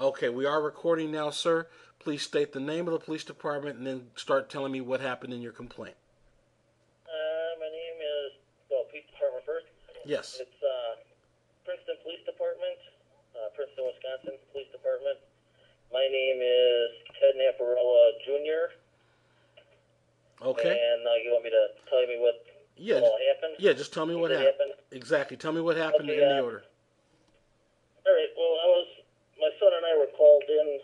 Okay, we are recording now, sir. Please state the name of the police department and then start telling me what happened in your complaint. My name is, Police Department first. Yes. It's Princeton Police Department, Princeton, Wisconsin Police Department. My name is Ted Naparella Jr. Okay. And you want me to tell me what all happened? Yeah, just tell me what happened. Exactly. Tell me what happened in the order. All right. Well, my son and I were called in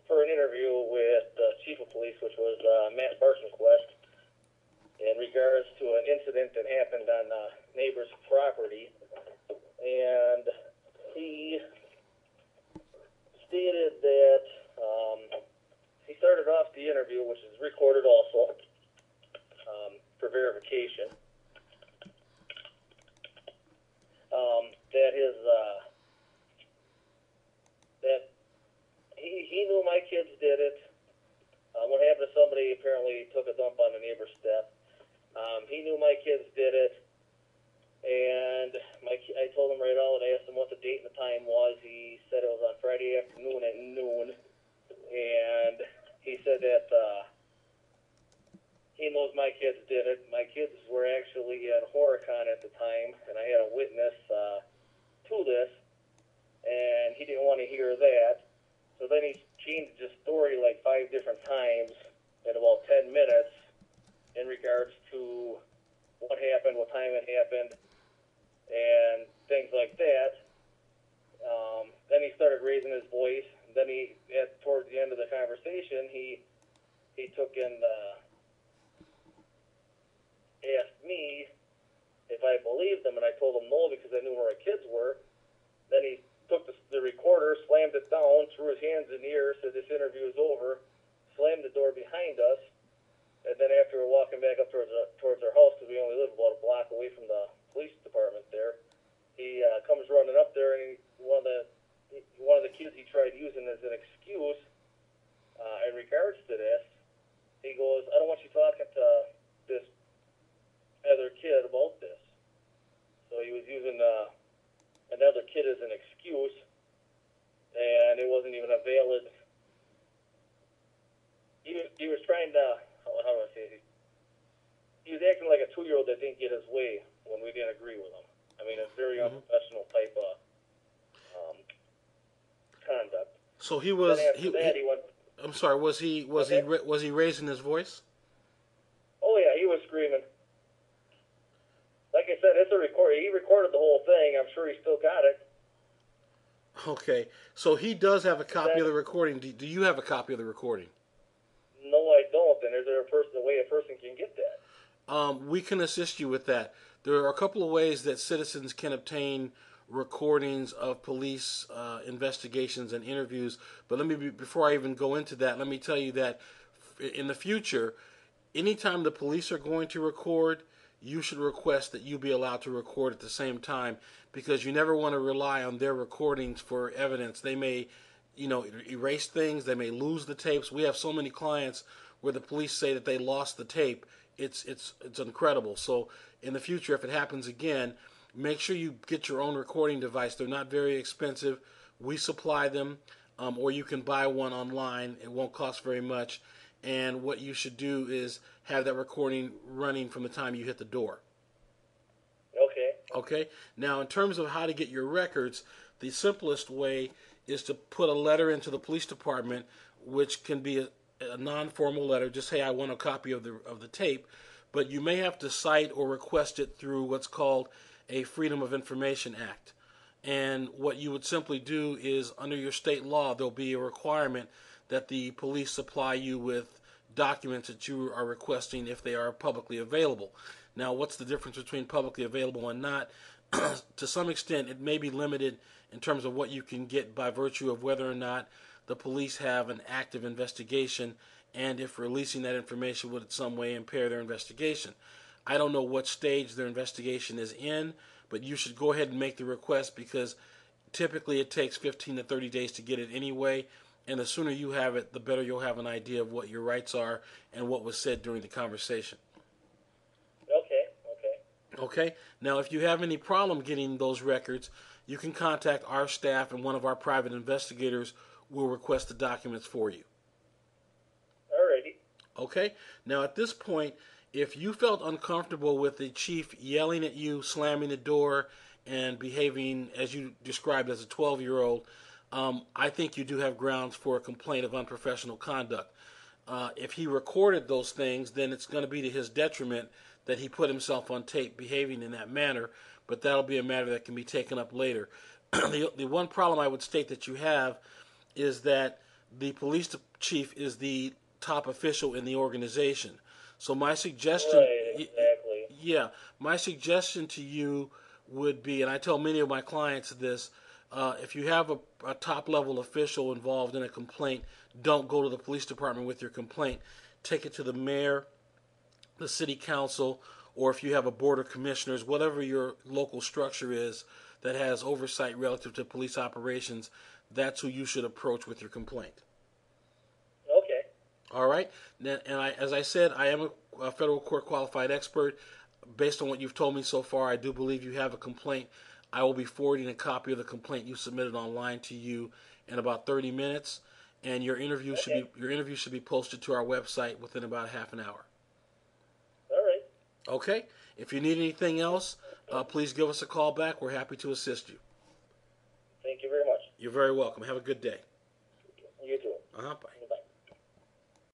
for an interview with the chief of police, which was Matt Barsonquist, in regards to an incident that happened on neighbor's property. And he stated that he started off the interview, which is recorded also, for verification, that his that he knew my kids did it. What happened to somebody apparently took a dump on a neighbor's step. He knew my kids did it, and I told him right out. I asked him what the date and the time was. He said it was on Friday afternoon at noon, and he said that he knows my kids did it. My kids were actually at Horicon at the time, and I had a witness to this, and he didn't want to hear that. So then he changed his story like 5 different times in about 10 minutes in regards to what happened, what time it happened, and things like that. Then he started raising his voice. Then towards the end of the conversation, he took and asked me if I believed him, and I told him no because I knew where my kids were. Then he took the recorder, slammed it down, threw his hands in the air, said this interview is over, slammed the door behind us, and then after we're walking back up towards our house, because we only live about a block away from the police department there, he comes running up there, and one of the kids he tried using as an excuse in regards to this, he goes, I don't want you talking to this other kid about this. So he was using another kid as an excuse, and it wasn't even a valid. He was trying to, how do I say it? He was acting like a 2-year-old that didn't get his way when we didn't agree with him. I mean, it's very unprofessional type of conduct. So he was. He went, I'm sorry. Was he raising his voice? Oh yeah, he was screaming. Like I said, it's a record. He recorded the whole thing. I'm sure he still got it. Okay, so he does have a copy of the recording. Do you have a copy of the recording? No, I don't. And is there a way a person can get that? We can assist you with that. There are a couple of ways that citizens can obtain recordings of police investigations and interviews. But before I even go into that, let me tell you that in the future, anytime the police are going to record, you should request that you be allowed to record at the same time, because you never want to rely on their recordings for evidence. They may, erase things. They may lose the tapes. We have so many clients where the police say that they lost the tape. It's incredible. So in the future, if it happens again, make sure you get your own recording device. They're not very expensive. We supply them, or you can buy one online. It won't cost very much. And what you should do is have that recording running from the time you hit the door. Okay. Now, in terms of how to get your records, the simplest way is to put a letter into the police department, which can be a non-formal letter. Just say, I want a copy of the tape. But you may have to cite or request it through what's called a Freedom of Information Act. And what you would simply do is, under your state law, there'll be a requirement that the police supply you with documents that you are requesting if they are publicly available. Now, what's the difference between publicly available and not? To some extent, it may be limited in terms of what you can get by virtue of whether or not the police have an active investigation, and if releasing that information would in some way impair their investigation. I don't know what stage their investigation is in, but you should go ahead and make the request, because typically it takes 15 to 30 days to get it anyway, and the sooner you have it, the better you'll have an idea of what your rights are and what was said during the conversation. Okay. Now, if you have any problem getting those records, you can contact our staff, and one of our private investigators will request the documents for you. Alrighty. Okay. Now, at this point, if you felt uncomfortable with the chief yelling at you, slamming the door, and behaving as you described as a 12-year-old, I think you do have grounds for a complaint of unprofessional conduct. If he recorded those things, then it's going to be to his detriment that he put himself on tape behaving in that manner, but that'll be a matter that can be taken up later. The one problem I would state that you have is that the police chief is the top official in the organization. So my suggestion, Right, exactly. yeah, my suggestion to you would be, and I tell many of my clients this, if you have a top-level official involved in a complaint, don't go to the police department with your complaint. Take it to the mayor, the city council, or if you have a board of commissioners, whatever your local structure is that has oversight relative to police operations, that's who you should approach with your complaint. Okay. All right? And as I said, I am a federal court qualified expert. Based on what you've told me so far, I do believe you have a complaint. I will be forwarding a copy of the complaint you submitted online to you in about 30 minutes, and your interview should be posted to our website within about half an hour. All right. Okay? If you need anything else, please give us a call back. We're happy to assist you. Thank you very much. You're very welcome. Have a good day. You too. Bye.